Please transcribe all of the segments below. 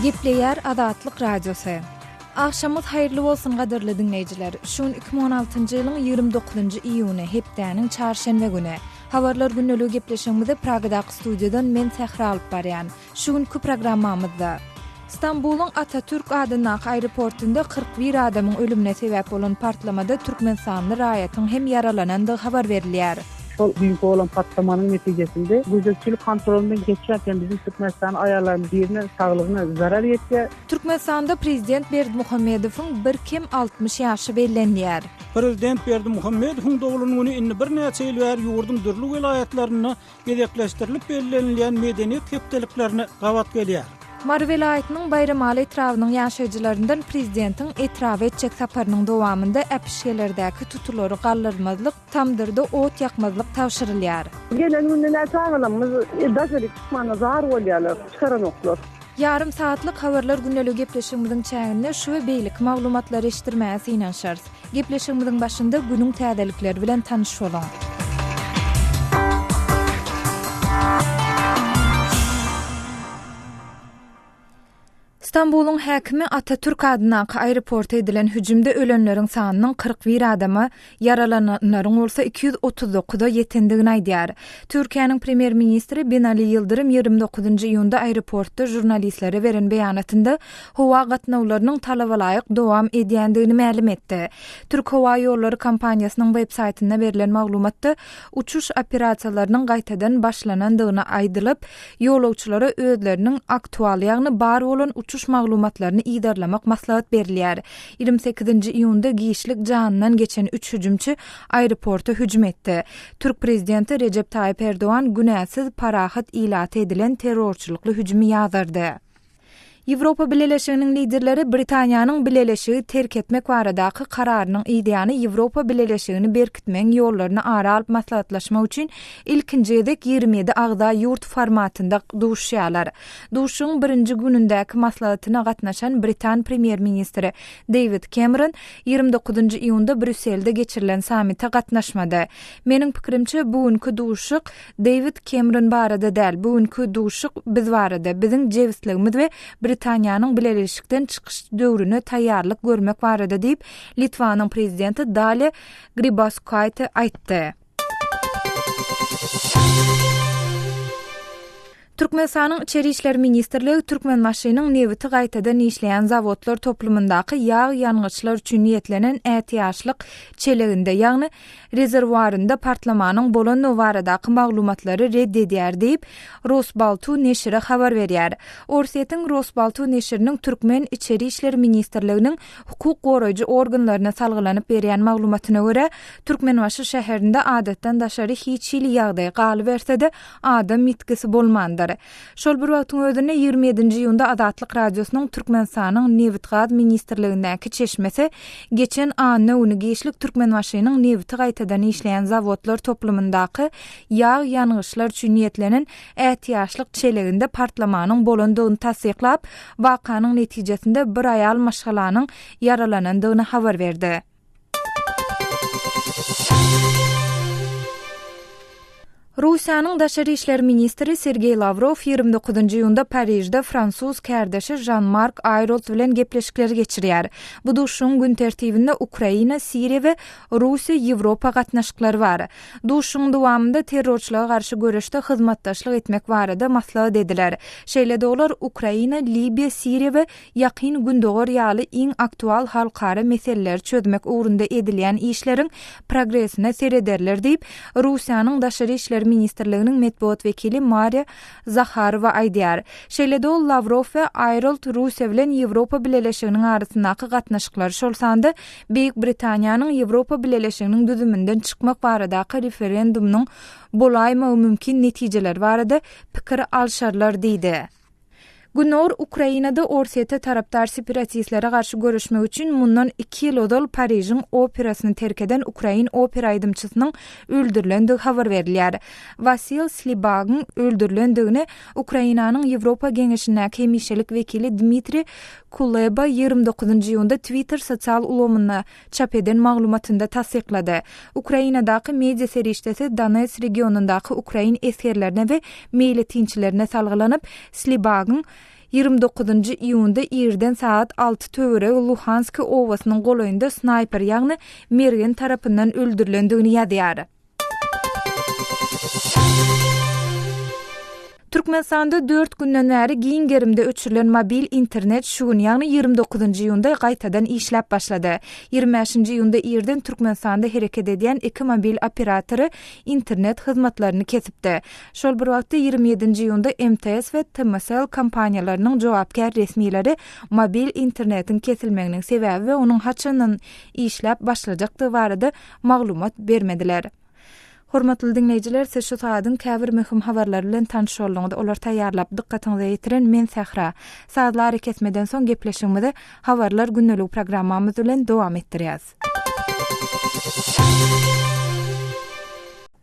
Gepleyer Adatlyk Radiosu. Akşamyz hayrly bolsun gaderly dinleýijiler. Şuň 2016-njy ýylyň 29-njy iýuny hepdäniň çarşembe güni. Habarlar günneligi gepleşigimizde Pragadaky studiýadan men Sehra alyp barýan. Şuňky programmamyzda Istanbulyň Atatürk adynaky aeroportunda 41 adamyň ölümine sebäp bolan partlamada Türkmenistanyň raýatyň hem yaralanandygy habar berilýär. Sol büyük olan patlamanın neticesinde gözükçülük kontrolünden geçerken bizim Türkmenistan ayarlarının birine sağlığına zarar etti. Türkmenistanda Prezident Berdimuhammedowyň bir kim 60 ýaşy bellenýär. Prezident Berdimuhammedowyň dogulunyň güni indi bir näçe ýyl bäri ýurdun dürli welaýatlaryna gezekleşdirilip bellenilýän medeniýet hepdeliklerini gawat gelýär. Mar welaýatynyň Bayramaly etrawynyň ýaşaýjylaryndan prezidentiň etrawy etjek saparynyň dowamında äpişgelerdäki tutulary gallyrmazlyk, tamdyrda ot ýakmazlyk tawşyrylýar. Gelen günler sağlamız daşaryk tutmana zar bolýarlar, çıkaran oklar. Yarım saatlyk habarlar günneligi gepleşigimiziň çäginde şu we beýlik maglumatlary eşitdirmäsi ýanşarys. Gepleşigimiziň başynda günüň täzelikleri bilen tanyş bolan. İstanbulyň häkimi Atatürk adynaky aeroporta edilen hüjümde ölenleriň sanynyň 41 adamy, yaralananlaryň bolsa 239-da ýetendigini aýdýar. Türkiýanyň premier ministri Binali Yıldırım 29-njy iýunda aeroportda jurnalistlere beren beýanatynda howa gatnawlarynyň talaba laýyk dowam edýändigini ma'lum etdi. Türk Howa Ýolları kompaniýasynyň web saýtynda berilen maglumatda uçuş operasiýalarynyň gaýtadan başlanandygyna aýdylyp, ýolawçylara özleriniň aktual ýagny bar bolan uçuş maglumatlaryny iýdarlamak maslahat berilýär. 28-nji iýunda giýişlik janynyň geçen 3 hüjümçi aeroporta hüjüm etdi. Türk prezidenti Recep Tayyip Erdoğan günäsiz parahat ilat edilen terrorçulukly hüjümi ýazardy. Ýewropa Birleşiginiň liderleri Britaniýanyň Birleşigi terk etmek baradaky kararynyň ideýany Ýewropa Birleşigini berkitmeň ýollaryny ara alyp maslahatlaşmak üçin ilkinji edek 27 agda ýurt formatynda duşýarlar. Duşuň birinji günündäki maslahatyna gatnaşan Britan premier ministri David Cameron 29-njy iýunda Brüsselde geçirilen sammitde gatnaşmady. Meniň pikirimçe bugünkü duşuk David Cameron barada däl, bugünkü duşuk biz barada, biziň jewsligimiz we Britaniýanyň bileşikden çykyş döwrüne taýýarlyk görmek barada diýip Litvanyň prezidenti Dalia Grybauskaitė aýtdy. Türkmenistanyň Içeri işler ministrligi Türkmenmaşynyň newiti gaýtadan işleýän zawodlar toplumyndaky ýağ ýangyçlar üçin niýetlenen ätiýaşlyk çeleginde, ýagny rezerwuarynda partlamanyň bolan baradaky maglumatlary reddedýär diýip Rosbaltu neşri habar berýär. Orsetň Rosbaltu neşriniň Türkmen Içeri işler ministrliginiň hukuk goraýjy organlaryna salgylanyp berýän maglumatyna görä, Türkmenmaşy şäherinde adatdan daşary hiç ýyly ýagdaý galy berse-de adam mitkisi bolmandy. Şol bir wagtyň özünde 27-nji iýunda Adatlyk radiosynyň Türkmenistanyň Newitgaz ministrligindäki çeşmese geçen anyny uny geçlik Türkmenmaşynyň newiti gaýtadan işleýän zawodlar toplumyndaky ýağ ýangyçlar üçin niýetlenen ätiýaşlyk çeleginde partlamanyň bolandygyny tasdiklap, wakanyň netijesinde bir aýal maşgalanyň yaralanandygyny habar berdi. Rusiýanyň Daşary işler ministri Sergey Lavrov 29-njy iýunda Parijde Fransuz kärdeşi Jean-Marc Ayrault bilen gepleşikler geçirýär. Bu duşuň gün tertibinde Ukraina, Siriýa we Russiýa, Ýewropa gatnaşyklary bar. Duşuň dowamında terrorçylyga garşy görüşde hyzmatdaşlyk etmek barada maslahat ediler. Şeýle-de olar Ukraina, Libiýa, Siriýa we ýakyn gündogor ýaly iň aktual halkara meseleleri çözmek ugrunda edilýän işleriň progresine serederler diýip Rusiýanyň Daşary işler ministrliginiň medeniýet wekili Maria Zakharova aýdýar. Şeýle-de ol Lavrov we Ayrault Russiýa bilen Ýewropa Birleşiginiň arasyndaky gatnaşyklary şolsanda Beýik Britaniýanyň Ýewropa Birleşiginiň düzümünden çykmak baradaky referendumyň bolaýmagy mümkin netijeleri barada pikir alşarlar diýdi. Günor Ukrainada Orseta tarapdar separatistlere garşy görüşmek üçin mundan 2 ýyl odal Parijiň operasyny terk eden Ukrain opera aýdymçysynyň öldürilendigi habar berilýär. Vasil Slibagyň öldürilendigini Ukrainanyň Ýewropa Geňeşindäki hemişelik wekili Dmitri Kuleba 29-njy iýunda Twitter sosial ulamyna çap eden maglumatynda tasdiklady. Ukrainadaky media serişdesi Donetsk regionundaky Ukrain eskerlerine we meýle tinçilerine salgylanyp Slibagyň 29-njy iýunda ýerden saat 6 töwereg Luhansk owasynyň golaýynda snayper ýagny mergen tarapyndan öldürilendigini ýazýar. Türkmenistanda 4 günden bäri giň gerimde öçürilen mobil internet şugun ýagny 29-njy iýunda gaýtadan işläp başlady. 25-nji iýunda ýerden Türkmenistanda hereket edýän iki mobil operatory internet hyzmatlaryny kesipdi. Şol bir wagtda 27-nji iýunda MTS we TMSL kompaniýalarynyň jogapkär resmiýetleri mobil internetin kesilmeginiň sebäbi we onuň haçandan işläp başlajakdygy barada maglumat bermediler. Hormatly dinleyijiler, siz şu saatın käbir möhüm habarlary bilen tanış bolduğunda olar taýýarlap dikkatiňize ýetiren men Sähra. Saatlar kesmeden soň gepleşigimizde habarlar günnelik programmamyz bilen dowam etdirýäs.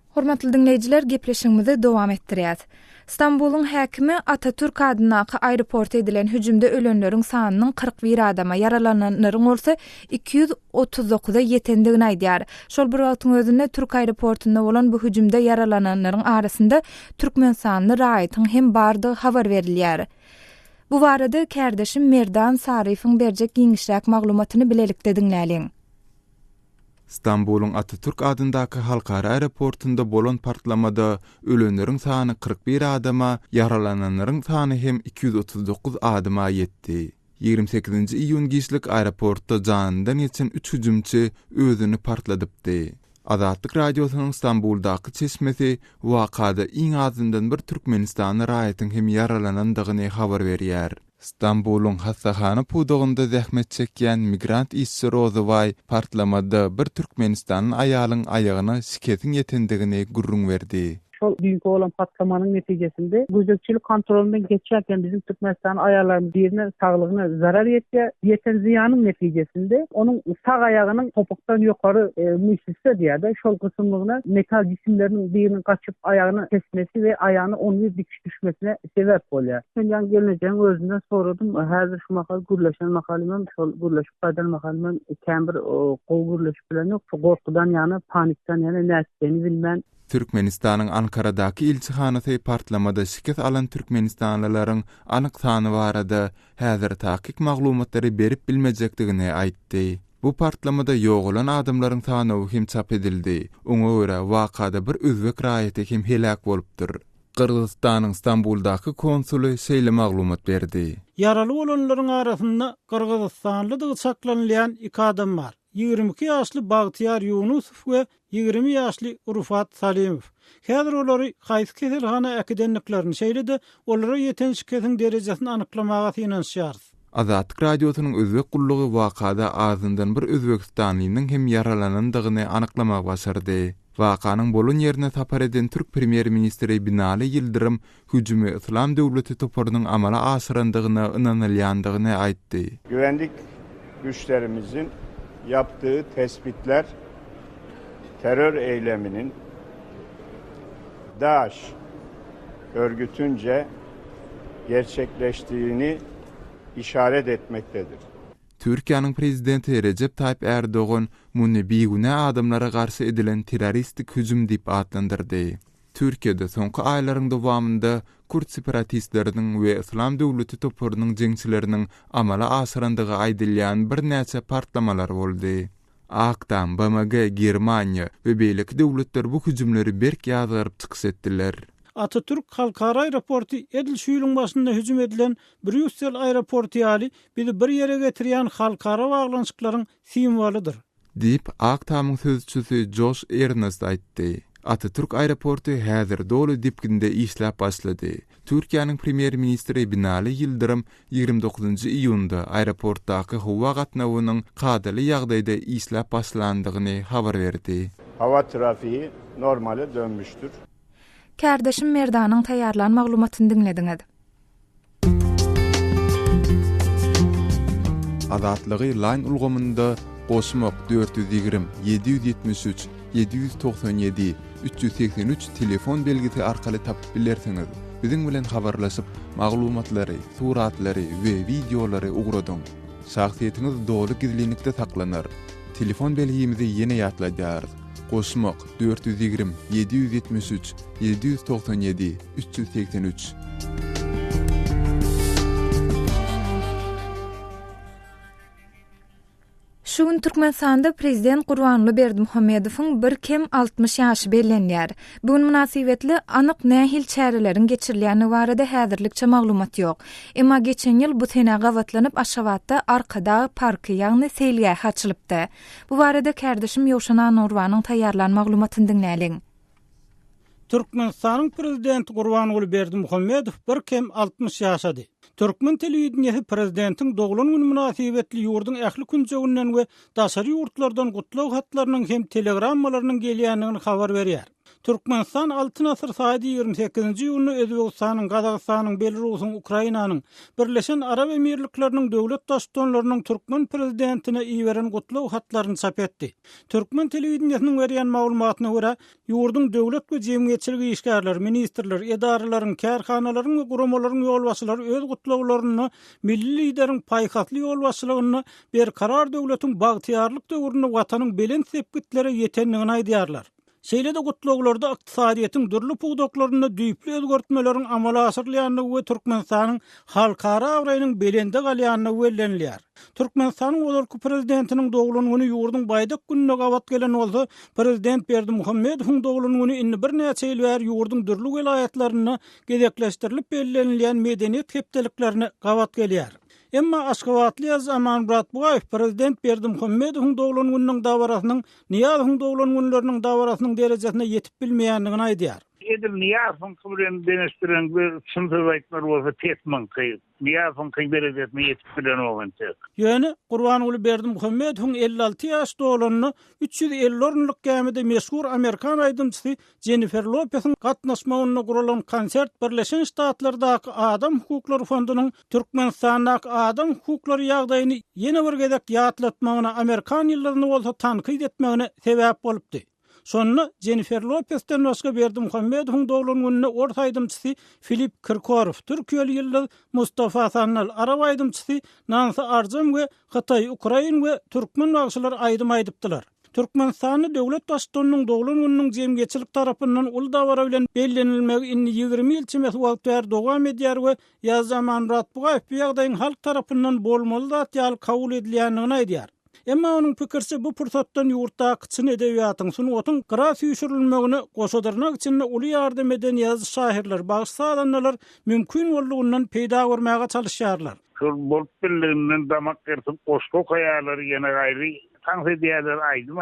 Hormatly dinleyijiler, gepleşigimizde dowam etdirýäs. İstanbul'un häkimi Atatürk adyna aeroporta edilen hüjümde ölenleriň sanynyň 41 adama, yaralananlaryň bolsa 239-a ýetendigini aýdýar. Şol bir wagtyň özünde Türk aeroportunda bolan bu hüjümde yaralananlaryň arasynda Türkmenistanyň raýatyň hem bardygy habar berilýär. Bu barada kärdeşim Merdan Saryfowyň berjek giňişräk maglumatyny bilelikde diňläliň. İstanbul'un Atatürk adyndaky halkara aeroportunda bolan partlamada ölenleriň sany 41 adama, yaralananlaryň sany hem 239 adama ýetdi. 28-nji iýun giçlik aeroportda janyndan geçen 3 hüjümçi özüni partladypdy. Azatlyk radiosynyň İstanbuldaky çeşmesi wakada iň azyndan bir Türkmenistany raýatyň hem yaralanandygyny habar berýär. İstanbul'un hastahana pudugunda zähmet çekýän migrant işçi Rozaway partlamada bir Türkmenistanyň aýalyň aýagyna şiketin ýetendigini gurrun berdi. Şol dünkü olan patlamanın neticesinde gözekçilik kontrolünden geçerken bizim Türkmenistan ayarlarımız birine sağlığına zarar yeten ziyanın neticesinde onun sağ ayağının topuktan yukarı müsisse diye de şol kısımlığına metal cisimlerinin birinin kaçıp ayağını kesmesi ve ayağını onun dikiş düşmesine sebep oluyor. Yani geleceğin özünden soradım. Hazır şu makal gürleşen makalimem, şol gürleşip faydalı makalimem kembir kol gürleşip bilen yok. Korkudan yani panikten yani ne ettiğini bilmem. Türkmenistanyň Ankaradaky ilçihanasy partlamada şikayet alan Türkmenistanlylaryň anyk sany barada häzir tahkik maglumatlary berip bilmejekdigini aýtdy. Bu partlamada ýogulan adamlaryň sany hem çap edildi. Oňa görä wakada bir özbek raýaty hem helak bolupdyr. Kırgızstanyň İstanbuldaky konsuly şeýle maglumat berdi. Yaraly bolanlaryň arasynda Kırgızstanlydygy saklanýan 2 adam bar. 22 ýaşly Bagtyar Ýunusow we 20 ýaşly Rufat Salimow. Häzir olary gaýsy keselhana äkidenliklerini şeýledi, olara ýeten şikayetiň derejesini anyklamaga synanýar. Azatlyk radiosynyň özbek gullugy wakada azyndan bir Özbekistanlynyň hem yaralanandygyny anyklamak başardy. Wakanyň bolan ýerine tapar eden Türk Premier Ministri Binali Yıldırım hüjümi İslam döwleti toparynyň amala aşyrandygyny inanylýandygyny aýtdy. Güvenlik güçlerimizin yaptığı tespitler terör eyleminin DAEŞ örgütünce gerçekleştiğini işaret etmektedir. Türkiýanyň prezidenti Recep Tayyip Erdoğan muny beýguna adamlara garşy edilen terroristik hüjüm diýip adlandyrdy. Türkiýede soňky aýlaryň dowamında Kürt separatistleriniň we İslam döwleti toparynyň jeňçileriniň amala aşyrandygy aýdylýan bir näçe partlamalar boldy. Aktam, BMG, Germaniýa we beýleki döwletler bu hüjümleri berk ýazgyryp çykyş etdiler. Atatürk halkara aeroportu Edil şüýlüň başynda hüjüm edilen Brüssel aeroportu ýaly bizi bir ýere getirýän halkara baglanşyklaryň simwoludyr. Diýip Aktamyň sözçüsi Josh Ernest aýtdy. Atatürk aeroportu häzir dolu dipginde işläp başlady. Türkiýanyň Premier Ministri Binali Yıldırım 29-njy iýunda aeroportdaky howa gatnawynyň kadaly ýagdaýda işläp başlandygyny habar berdi. Hava trafiği normale dönmüştür. Kärdeşim Merdanyň taýýarlan maglumatyny dinlediňiz. Azatlygy line ulgamynda Goşmak 420 773 797 383 telefon belgisi arkaly tapyp bilersiňiz. Biziň bilen habarlaşyp maglumatlary, suratlary we videolary ugradyň. Şahsiýetiniz dolu gizlilikde saklanar. Telefon belgimizi ýene ýatlaýar. Goşmak 420 773 797 383. Şu gün Türkmenistanda Prezident Gurbanguly Berdimuhammedowyň bir kem 60 ýaşy bellenýär. Bu münasibetli anyk nähil çärelerin geçirilýäni barada häzirlikçe maglumat ýok. Emma geçen ýyl bu sene gawatlanyp Aşgabatda Arkada parky ýagny seýilge açylypdy. Bu barada kardeşim Ýowşan Anurwanyň taýýarlan maglumatyny dinläliň. Türkmenistanyň prezidenti Gurbanguly Berdimuhammedow bir kem 60 ýaşady. Türkmen telewizionyny prezidentiň doglan güni münasibetli ýurdun ähli künjegünden we daşary ýurtlardan gutlaw hatlarynyň hem telegrammalarynyň gelýändigini habar berýär. Türkmenistan 6 asr saýdy 28-nji ýylyny Özbegistanyň, Gazagystanyň, Belarusyň, Ukrainanyň, Birleşen Arab Emirlikleriniň döwlet daşdanlarynyň Türkmen prezidentine iýeren gutlaw hatlaryny çap etdi. Türkmen telewizionynyň berýän maglumatyna görä, ýurdun döwlet we jemgyýetçilik işgärleri, ministrler, edaralaryň, kärhanalaryň we guramalaryň ýolbaşçylary öz gutlawlaryny milli lideriň paýhasly ýolbaşçylygyny bir karar döwletiň bagtyarlyk döwrüne watanyň belen sepgitleri ýetenligini aýdýarlar. Şeýle-de gutlawlarda ykdysadyýetiň dürli pugdaklaryny düýpli özgertmeleriň amala asyrlýanyny we Türkmenistanyň halkara awraýynyň belende galýanyny wellenilýär. Türkmenistanyň olarky prezidentiniň doglan güni ýurdun baýdak gününe gawat gelen bolsa, prezident Berdimuhammedowyň doglan güni inni bir näçe ýyl bäri ýurdun dürli welaýatlaryny gezekleşdirilip bellenilýän medeniýet hepdeliklerini gawat gelýär. Emma Aşgabatly Zaman Muratbaýew prezident Berdimuhammedowyň doglan gününiň dawarasynyň Niýazowyň doglan günleriniň dawarasynyň derejesine ýetip bilmeýändigini aýdýar. Edir Niýazowyň bilen denişdiren bir sınıfdaşlar bolsa tetmen kyýyp, Niýazowyň derejesine ýetip bilen bolgançak. Ýöne Gurbanguly Berdimuhammedowyň 56 ýaş dolanyny 350 orunlyk kämede meşhur Amerikan aýdymçysy Jennifer Lopez'in gatnaşmagyna guralan konsert Birleşen Ştatlardaky Adam Hukuklary Fondunyň Türkmenistandaky adam hukuklary ýagdaýyny ýene bir gezek ýatlatmagyna Amerikan ýyllaryny bolsa tanqid etmegine sebäp bolupdy. Sonra Jennifer Lopez'den başga Berdimuhammedowyň doglan gününe orta aýdymçysy Filip Kirkorov, Türkiýeli ýyllary Mustafa Sannal, Arab aýdymçysy Nancy Arjam we Hatay, Ukrain we Türkmen wagşylary aýdym aýdypdylar. Türkmenistanyň döwlet başçylygynyň doglan gününiň jemgyýetçilik tarapyndan ul dawara bilen bellenilmegi inni 20 ýyl çemet wagt ber dogam edýär we Zaman Muratbaýew bu ýagdaýyň halk tarapyndan bolmaly zat ýaly kabul edilýändigini aýdýar. Emma onuň pikirçe bu pursatdan ýurtda çyn edebiýatyň sunuwatyň gyra süýşürilmegini goşadyrnak üçin uly ýardam eden ýazy şairler, bagşy adamlar mümkin bolugyndan peýda görmäge çalışýarlar. Şol bolup bildiğinden damak kertip goşgo kaýarlary ýene gaýry tanqidiyerler, aýdym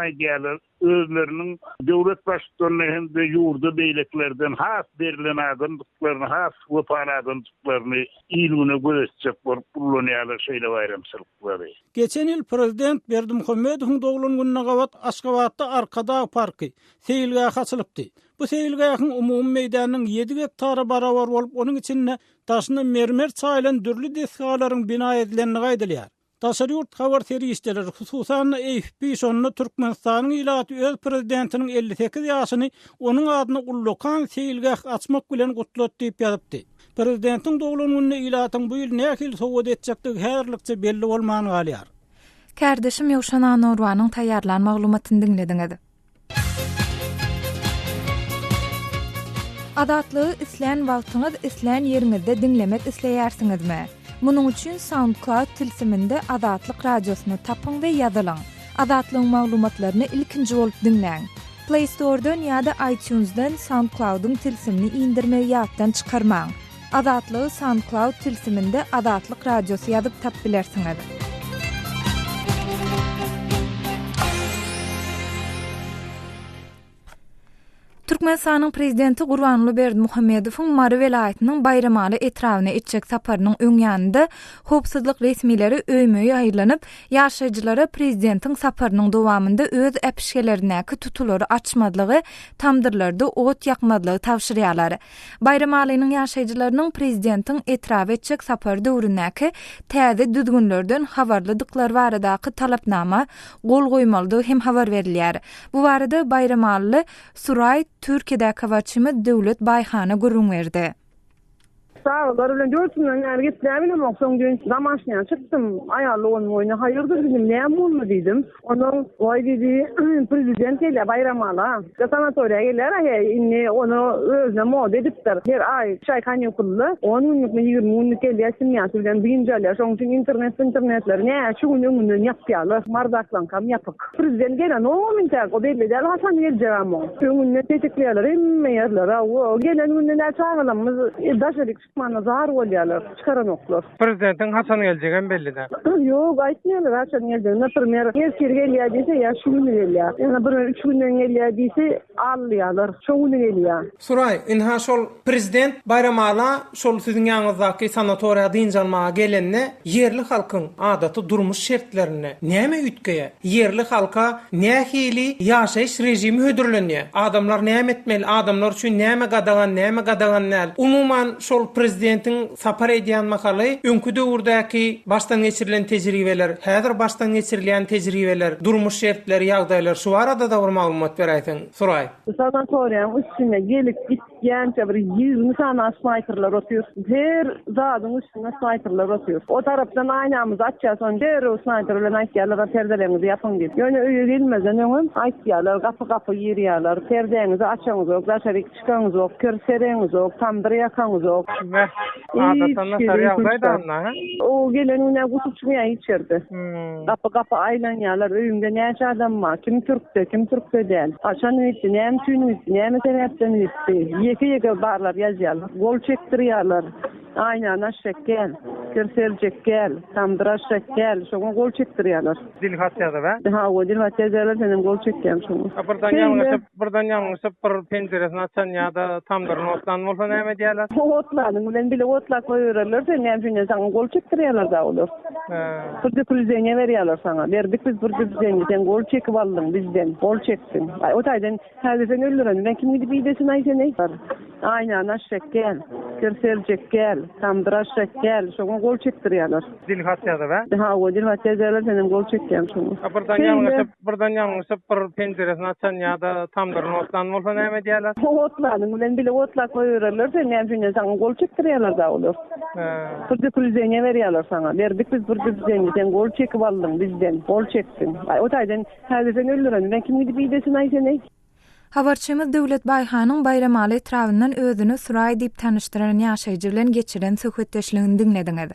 özleriniň döwlet başçylaryny hem de ýurda beýleklerden has berilen adamlyklaryny, has wepaladymlyklaryny ilmine göreçjek bolup kullanýarlar şeýle bayramçylyklary. Geçen ýyl prezident Berdimuhammedowyň doglan gününe gawat Aşgabatda Arkada parky seýilge açylypdy. Bu seýilgeň umumy meýdanynyň 7 hektary barabar bolup, onuň içinde taşyny mermer çaýlan dürli deskalaryň bina edilenligi aýdylýar. Daşary ýurt habar terýişçileri hususan AFP şonu Türkmenistanyň ilaty öz prezidentiniň 58 ýaşyny onuň adyna ullukan seýilgah açmak bilen gutlatdy diýip ýazypdy. Prezidentiň doglan gününe ilatyň bu ýyl nähil sowgat etjekdigi häzirlikçe belli bolmagy galýar. Kardeşim Ýowşan Anurwanyň taýýarlan maglumatyny dinlediňiz. Adatlygy isleýän wagtyňyz isleýän ýeriňizde dinlemek isleýärsiňizmi? Munuň üçin SoundCloud tilsiminde Adatlyk radiosyny tapyň we ýazylaň. Adatlyň maglumatlaryny ilkinji bolup dinläň. Play Store'dan ýa-da iTunes'dan SoundCloud'un tilsimini indirme ýatdan çykarmaň. Adatlygy SoundCloud tilsiminde Adatlyk radiosy ýazyp tap bilersiňiz. Türkmenistanyň prezidenti Gurbanguly Berdimuhammedowyň Mary welaýatynyň bayramaly etrawyna etjek saparynyň öňýände howpsuzlyk resmileri öýmöýe aýrylanyp, ýaşaýjylara prezidentiň saparynyň dowamında öz äpişkelerinäki tutulary açmadlygy, tamdyrlarda ot ýakmadlygy tawşyrýarlar. Bayramalynyň ýaşaýjylarynyň prezidentiň etrawy etjek sapary döwründäki täze düzgünlerden habarladyklary baradaky talapnama gol goýmalydygy hem habar berilýär. Bu barada bayramaly Suray Türkiýede kawaçymy döwlet baýhana gurrun berdi. Sağlar bilen görsünler yani gitlerim ama soňra zamaşňa çykdym. Aýaly onuň oýuna hayırdır dedim. Näme boldy dedim. Onuň oý dedi prezident gele bayramala. Sanatoriýa geler inni onu özüne mod edipdir. Her ay çay kanýokully. Onun 20 günlük gelýärsin ýa-da bilen birinjiler. Şoň üçin internetler näme şu günüň ýapýarlar. Mardaklan kam ýapyk. Prezident gele no mintek o belli däl Hasan Geljeramo. Öňünde tetikleýärler emme ýerler. O gelen gününe çağılamyz daşaryk çıkmana zar bolýarlar. Çıkaran oklar. Prezidentin Hasan Geljergen belli-de. Yok aýtmýarlar Hasan Geljergen. Näme erkek gelýär diýse ýa şu günü gelýär. Ýa-da bir 3 günden gelýär diýse alýarlar. Şu günü gelýär. Suray, inha şol prezident bayramala şol siziň ýaňyzdaky sanatoriýa dynjalmaga gelenne yerli halkyň adaty durmuş şertlerini näme ütgeýe? Yerli halka nähili ýaşaýyş rejimi hödürlenýär. Adamlar näme etmeli? Adamlar üçin näme gadagan näl? Umuman şol prezidentin sapar edýän makaly öňkü döwürdäki başdan geçirilen tejribeler, häzir başdan geçirilen tejribeler, durmuş şertler, ýagdaýlar şu arada da bir maglumat berýän. Suray. Sanatoriýanyň üstüne gelip gitýänçe bir 20 sana sniperler otýar. Her zadyň üstüne sniperler otýar. O tarapdan aýnamyz açýarsam der o sniperler aýtýarlar perdelerinizi ýapyň diýip. Ýöne öýe gelmezden öňüm aýtýarlar gapy ýerýärler. Perdenizi açaňyz ok, daşaryk çykaňyz ok, körsereňiz ok, tamdyr ýakaňyz ok. Adatana sarýagdaýda o gelenine gutup çıkmaya içerdi. Kapı aylanyalar, öýünde näçe adam var, kim Türkde, kim Türkde däl. Açan üýtdi, näme tüýnü üýtdi, näme sebäpden üýtdi. Ýeke barlar ýazýarlar, gol çekdirýärler. Aynen aşek gel, körseljek gel, tamdıraşek gel, şoňa gol çekdirýärler. Dilhat ýazy Ha, o dilhat ýazylar senem gol çekýän şoňa. Birden ýalňyşyp bir penceresini açan ýa-da tamdyryny otlan bolsa näme diýerler? Otlanyň bilen bile otlak goýurlar, näme üçin saňa gol çekdirýärler da olur. Birde pulzeňe berýärler saňa. Berdik biz birde pulzeňe, sen gol çekip aldyň bizden, gol çeksin. O taýdan häzir sen öldüren, ben kim gidip ýedesin aýsany? Aynen aşek gel, körseljek gel, tamdıraşek gel, şoňa gol çekdirýärler. Dilhat ýazy Ha, o dilhat ýazylar senem gol çekýän şoňa. Birden ýalňyşyp bir penceresini açan ýa-da tamdyryny otlan bolsa näme diýerler? Otlanyň bilen bile otlak goýurlar, näme üçin saňa gol çekdirýärler da olur. Birde pulzeňe berýärler saňa. Berdik biz birde pulzeňe, sen gol çekip aldyň bizden, gol çeksin. O taýdan häzir sen öldüren, ben kim gidip ýedesin aýsany? Habarçymyz Döwlet Baýhanyň bayramaly etrawyndan özüni Suray diýip tanışdyran ýaşaýjy bilen geçiren söhbetdeşligini dinlediňiz.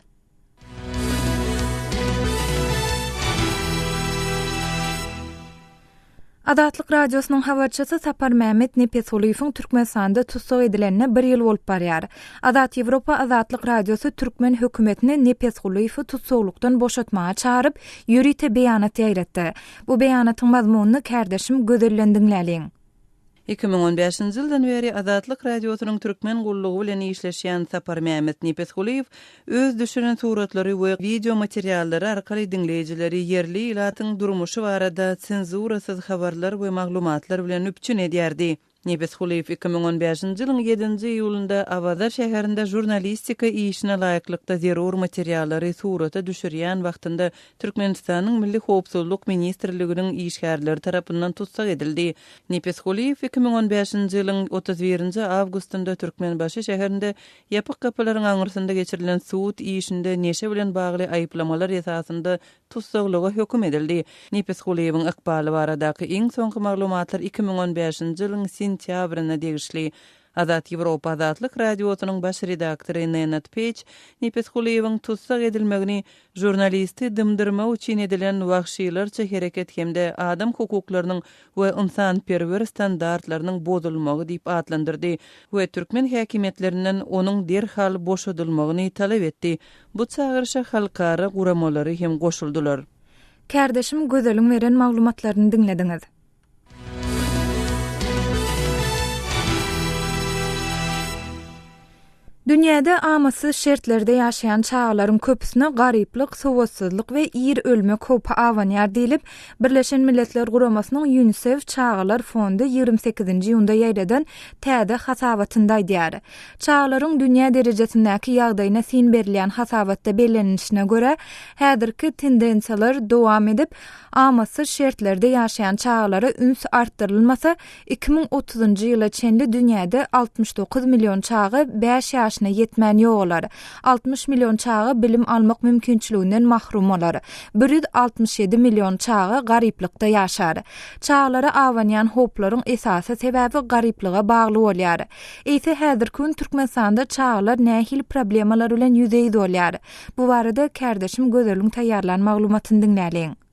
Adatlyk radiosynyň habarçysy Sapar Mehmet Nepesoliýewiň Türkmenistanda tutsak edilenine 1 ýyl bolup barýar. Adat Ýewropa Adatlyk radiosy Türkmen hökümetini Nepesoliýewi tutsaklykdan boşatmaga çağırıp ýürite beýanat ýaýratdy. Bu beýanatyň mazmunyny kärdeşim gözellendiňläliň. 2015-nji ýyldan beri Adatlyk radiosynyň türkmen gullugy bilen işleşýän Sapar Mehmet Nepesoliýew öz düşüren suratlary we video materiallary arkaly dinleýijileri yerli ilatyň durmuşy barada senzurasyz habarlar we maglumatlar bilen üpçün edýärdi. Nepesoliýew 2015-nji ýylyň 7-nji iýulynda Awazar şäherinde jurnalistika işine laýyklykda zerur materiallary surata düşürýän wagtynda Türkmenistanyň Milli Howpsuzlyk Ministrliginiň işgärleri tarapyndan tutsak edildi. Nepesoliýew 2015-nji ýylyň 31-nji awgustynda Türkmenbaşy şäherinde ýapyk kapylaryň aňyrsynda geçirilen suud işinde neşe bilen bagly aýyplamalar esasynda tutsaklyga hökm edildi. Nepesoliýewiň ykbaly baradaky iň soňky maglumatlar 2015-nji ýylyň sentýabryna degişli. Adat Ýewropa Adatlyk radiosynyň baş redaktory Nenad Peç Nepesoliýewiň tutsak edilmegini jurnalisti dymdyrma üçin edilen wagşylarça hereket hemde adam hukuklarynyň we insanperwer standartlarynyň bozulmagy diýip atlandyrdy we türkmen häkimetlerinden onuň derhal boşadylmagyny talap etdi. Bu çağırışa halkara guramalary hem goşuldylar. Kärdeşim gözeliň beren maglumatlaryny dinlediňiz. Dünyada amasy şertlerde ýaşaýan çağlaryň köpüsine garyplyk, sowatsızlyk we ýer ölmek köpü awanýar diýilip, Birleşen Milletler Guramasynyň UNICEF Çağlar Fondy 28-nji ýylda ýaýradan täze hasabatynda diýär. Çağlaryň dünýä derejesindäki ýagdaýyna sin berilýän hasabatda bellenişine göre, häzirki tendensiýalar dowam edip, amasy şertlerde ýaşaýan çağlara üns artdyrylmasa, 2030-njy ýyla çenli dünýäde 69 million çağı 5 ýaş ýaşyna ýetmän ýogalar. 60 milyon çağı bilim almak mümkinçiliginden mahrum olar. 167 milyon çağı garyplykda ýaşar. Çağlara awanýan hoplaryň esasy sebäbi garyplyga bagly bolýar. Eýse häzir gün Türkmenistanda çağlar nähil problemalar bilen ýüzeýde bolýar. Bu barada kärdeşim Gözelliň taýýarlan maglumatyny dinläliň.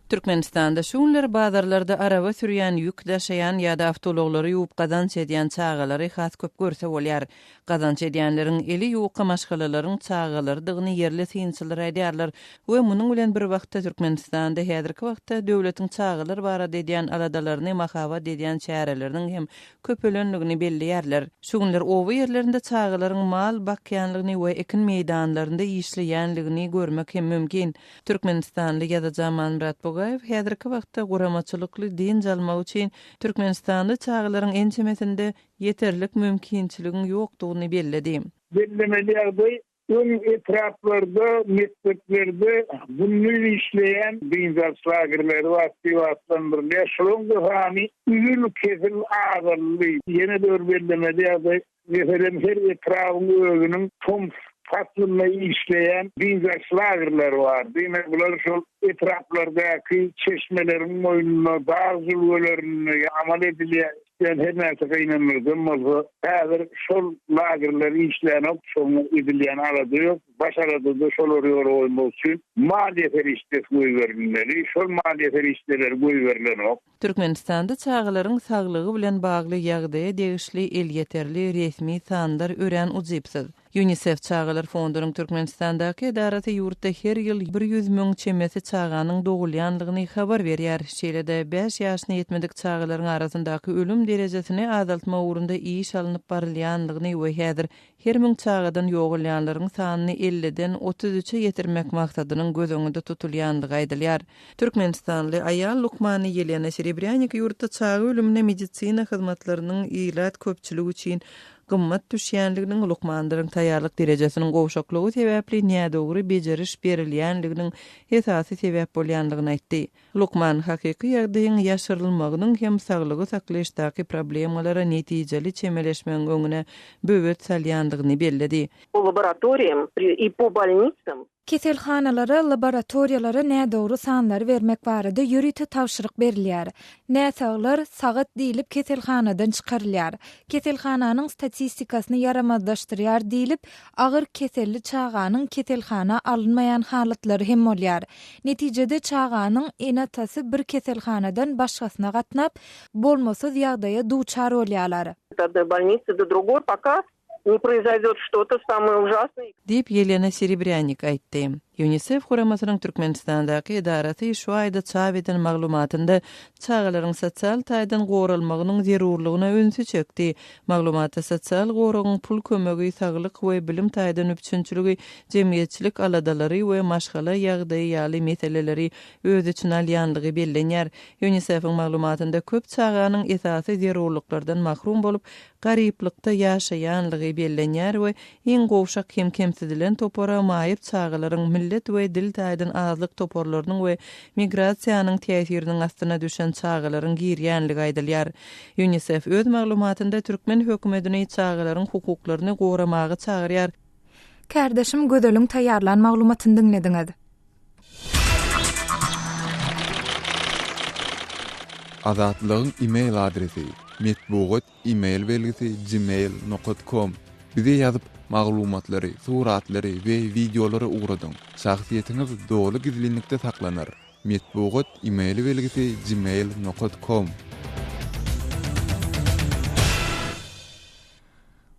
Türkmenistanda şunlar bazarlarda araba sürýän, ýük daşaýan ýa-da awtologları ýuwup gazanç edýän çağalary has köp görse bolýar. Gazanç edýänleriň eli ýuwka maşgalalaryň çağalardygyny yerli synçylar aýdýarlar we munyň bilen bir wagtda Türkmenistanda häzirki wagtda döwletiň çağalar barada edýän aladalaryny mahawat edýän çäreleriniň hem köpölenligini belliýärler. Şunlar owa ýerlerinde çağalaryň mal bakýanlygyny we ekin meýdanlarynda işleýänligini görmek hem mümkin. Türkmenistanly ýa-da Murat häzirki wagtda guramaçylykly din jalmak üçin Türkmenistanly çağalaryň ençemesinde yeterlik mümkinçiligiň ýokdugyny belledi. Bellemelerde ön etraflarda, mekteplerde bunu işleyen dinzaslagerleri aktivatlandırılıyor. Şolunga hani ürün kesil ağırlı yeni de bellemelerde her etrafın öğünün tom faslında işleyen dinzaslagerler var. Demek bular şol etraflardaki çeşmelerin moyununa, dağ zulvelerini amal ediliyor. Yani her neyse kaynanırdım. Hazır şol lagerleri işleyenip, şol edilyen aradı yok. Başaradı da şol oraya olmak için maliyet eriştesi koyuverilmeli. Şol maliyet erişteleri koyuverilen yok. Türkmenistanda çağalaryň saglygy bilen bagly ýagdaýa degişli el ýeterli resmi sanlar ören uzipsiz. UNICEF Çağalar Fondunyň Türkmenistandaky edarasy ýurtda her ýyl 100 000 çemesi çağanyň dogulýanlygyny habar berýär. Şeýle-de 5 ýaşyna ýetmedik çağalaryň arasyndaky ölüm derejesini azaltma ugrunda iş alınıp barylýanlygyny we häzir her 1000 çağadan ýogulýanlaryň sanyny 50-den 33-e ýetirmek maksadynyň göz öňünde tutulýanlygy aýdylýar. Türkmenistanly aýal Lukmany Ýelena Serebryanik ýurtda çağı ölümine medisina hyzmatlarynyň ýylat köpçüligi üçin gymmat düşýänliginiň Lukmanlaryň taýýarlyk derejesiniň gowşaklygy sebäpli nädogry bejeriş berilýänliginiň esasy sebäp bolýanlygyny aýtdy. Lukman hakyky ýagdaýyň ýaşyrylmagynyň hem saglygy saklaýyşdaky problemalara netijeli çemeleşmeň öňüne böwet salýanlygyny belledi. Laboratoriýam и по больницам Keselhanalara, laboratoriyalara nädogry sanlary vermek barada ýürüti tawşyryk berilýär. Näsaglar sagat diýilip keselhanadan çykarylýar. Keselhananyň statistikasyny yaramazlaşdyrýar diýilip, agyr keselli çağanyň keselhana alınmaýan halatlary hem bolýar. Netijede çağanyň enatasy bir keselhanadan başgasyna gatnap, bolmasaz ýagdaýa duçar bolýarlar. больницы до другой, пока не произойдет что-то самое ужасное. Дип Ýelena Serebryanik aýtdy. UNICEF Huramasynyň Türkmenistandaky edarasy şu aýda çap eden maglumatynda çağalaryň sosial taýdan goralmagynyň zerurlygyna önsü çekdi. Maglumatda sosial goragyň pul kömegi, saglyk we bilim taýdan üçinçiligi, jemgyýetçilik aladalary we maşgala ýagdaýy ýaly meseleleri öz üçin alýanlygy bellenýär. UNICEF-iň maglumatynda köp çağanyň esasy zerurlyklardan mahrum bolup, garyplykda ýaşaýanlygy bellenýär we iň gowşak hem kemsidilen topara maýyp çağalaryň millet we dil taýdan azlyk toporlarynyň we migrasiýanyň täsiriniň astyna düşen çağalaryň girýänligi aýdylýar. UNICEF öz maglumatynda türkmen hökümetini çağalaryň hukuklaryny goramagy çagyrýar. Kärdeşim Gözelliň taýýarlan maglumatyny dinlediňiz. Azatlygyň e-mail adresi metbugat e-mail belgisi gmail.com. Bize ýazyp maglumatlary, suratlary we videolary ugradyň. Şahsiýetiňiz dogly gizlilikde saklanar. Metbugat e-mail belgisi gmail.com.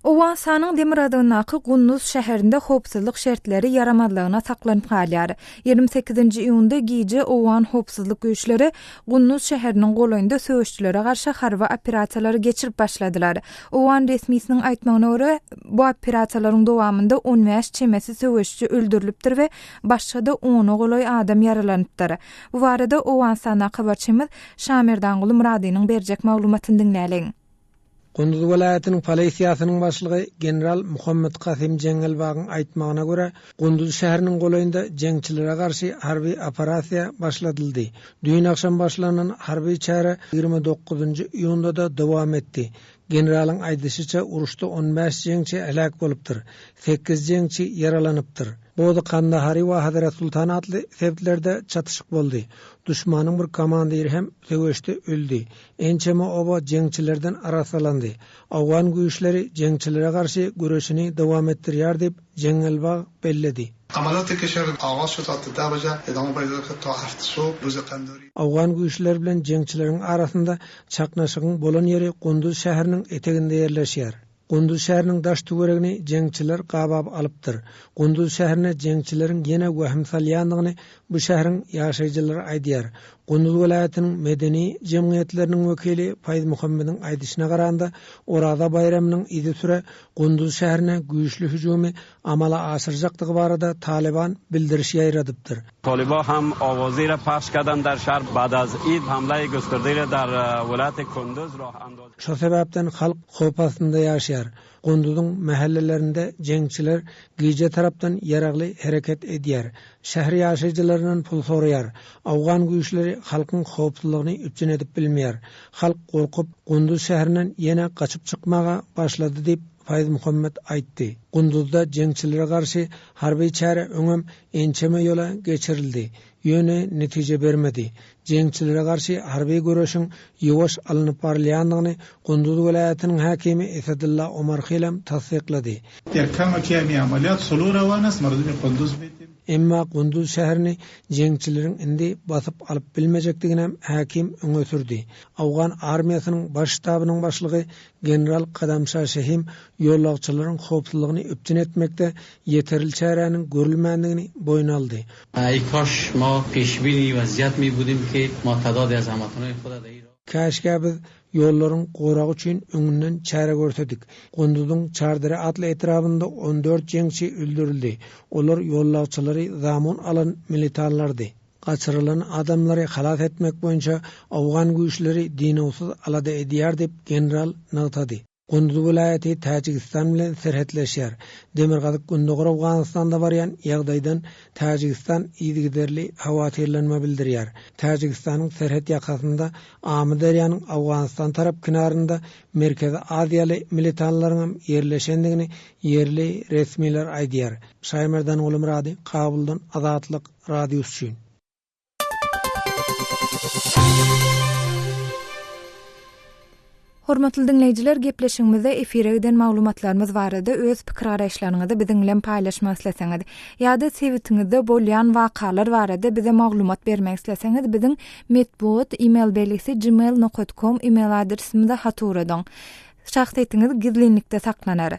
Owasanyň Demiradaňdaky Gunnuz şäherinde hopsuzlyk şertleri yaramadlygyna saklanyp galýar. 28-nji iýunda giýje Owan hopsuzlyk güýçleri Gunnuz şäheriniň golaýynda söwüşçülere garşy harba operasiýalary geçirip başladylar. Owan resmisiniň aýtmagyna görä, bu operasiýalaryň dowamında 15 çemesi söwüşçü öldürilipdir we başga-da 10 golaý adam yaralanypdyr. Bu barada Owan sana habarçymyz Şamerdan Muradynyň berjek maglumatyny dinläliň. Gunduz welaýatynyň polisiýasynyň başlygy general Muhammed Qasim Jengelbagyň aýtmagyna görä, Gunduz şäheriniň golayynda jeňçilere garşy harby operasiýa başladyldy. Düýün akşam başlanan harby çäre 29-njy iýunda da dowam etdi. Generalyň aýdysyça uruşda 15 jeňçi helak bolupdyr, 8 jeňçi yaralanypdyr. Boda Kandahari we Hazrat Sultan atly sebäplerde çatışyk boldy. Düşmanyň bir komandiri hem töweşde öldü. Ençeme oba jeňçilerden arasalandy. Awgan güýçleri jeňçilere garşy göreşini dowam etdirýär diýip Jengelbag belledi. عملیات کشور آغاز شد تا 10 بجه ادامه پیدا کرد تا 7 صبح روز قنداری. Awgan güýçler bilen jeňçileriň arasynda çaknaşygyň bolan ýeri Gunduz şäheriniň eteginde ýerleşýär. Gunduz şäheriniň daş töweregini jeňçiler gabap alypdyr. Gunduz şäherine jeňçileriň ýene wahim salýandygyny bu şäheriň ýaşaýjylary aýdýar. Gunduz welaýatynyň medeni jemgyýetleriniň wekili Fayz Muhammediň aýdyşyna garanda Orada bayramynyň idi süre Gunduz şäherine güýçlü hüjumy amala aşyrjakdygy barada Taliban bildirişi ýaýradypdyr. Taliban ham owazy ra paş kadan dar şäher bad az id hamlaýy gösterdiler dar welaýaty Kunduz roh andoz. Şo sebäpden halk howp astynda ýaşaýar. Gunduzyň mahallelerinde jeňçiler gije tarapdan yaragly hereket edýär. Şäher ýaşaýjylarynyň pul soraýar. Awgan güýçleri halkyň howpsuzlygyny üpjün edip bilmeýär. Halk gorkup Gunduz şäherinden ýene gaçyp çykmaga başlady diýip Fayz Muhammed aýtdy. Gunduzda jeňçilere garşy harby çäre öňem ençeme ýola geçirildi. Ýöne netije bermedi. Jeňçilere garşy harby göreşiň ýewaş alınıp barlýandygyny Gunduz welaýatynyň hakimi Esadulla Omar Khilam tasdiqlady. Kama ki ameliyat sulu rawanas mardumi Gunduz betim. Emma Gunduz şäherini jeňçileriň indi basyp alyp bilmejekdigini hakim öňe sürdi. Awgan armiýasynyň baş ştabynyň başlygy general Qadamşah Şehim ýolagçylaryň howpsuzlygyny üpjün etmekde ýeterli çäräniň görülmändigini boýna aldy. Kaş ma peşbini vaziyat mi budim ki ma tadad az hamatony xuda da Kaşka biz ýollaryň goragy üçin öňünden çäre görsedik. Gunduzyň çardary atly etrafynda 14 jeňçi öldürildi. Olar ýollagçylary zamun alan militanlardy. Gaçyrylan adamlary halat etmek boýunça awgan güýçleri dinowsuz alada edýär diýip general nagtady. Gunduz welaýaty Täjikistan bilen serhetleşýär. Demirgazyk Gunduz Awganystanda barýan ýagdaýdan Täjikistan ýygyderli hawatyrlanma bildirýär. Täjikistanyň serhet ýakasynda Amy derýanyň Awganystan tarap kinarynda Merkezi Aziýaly militanlaryň ýerleşendigini ýerli resmiler aýdýar. Şaýmerdan Ulumrady, Kabuldan Azatlyk radiosy üçin. Hormatly dinleýijiler, gepleşigimizde efire giden maglumatlarymyz barada öz pikir garaşlaryňyzy biziň bilen paýlaşmak isleseňiz ýa-da sebitiňizde bolýan wakalar barada bize maglumat bermek isleseňiz biziň medbuat email belgisi gmail.com email adresimizde haturadyň. Şahsiýetiňiz gizlinlikde saklanar.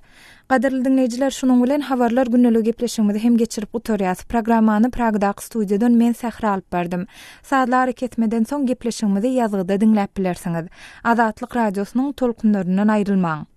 Gaderli dinleýijiler, şunuň bilen habarlar günnelik gepleşigimizi hem geçirip utorýas. Programmany Pragdaky studiýadan men Sähra alyp berdim. Saatlar ketmeden soň gepleşigimizi ýazgyda dinläp bilersiňiz. Azatlyk radiosynyň tolkunlaryndan aýrylmaň.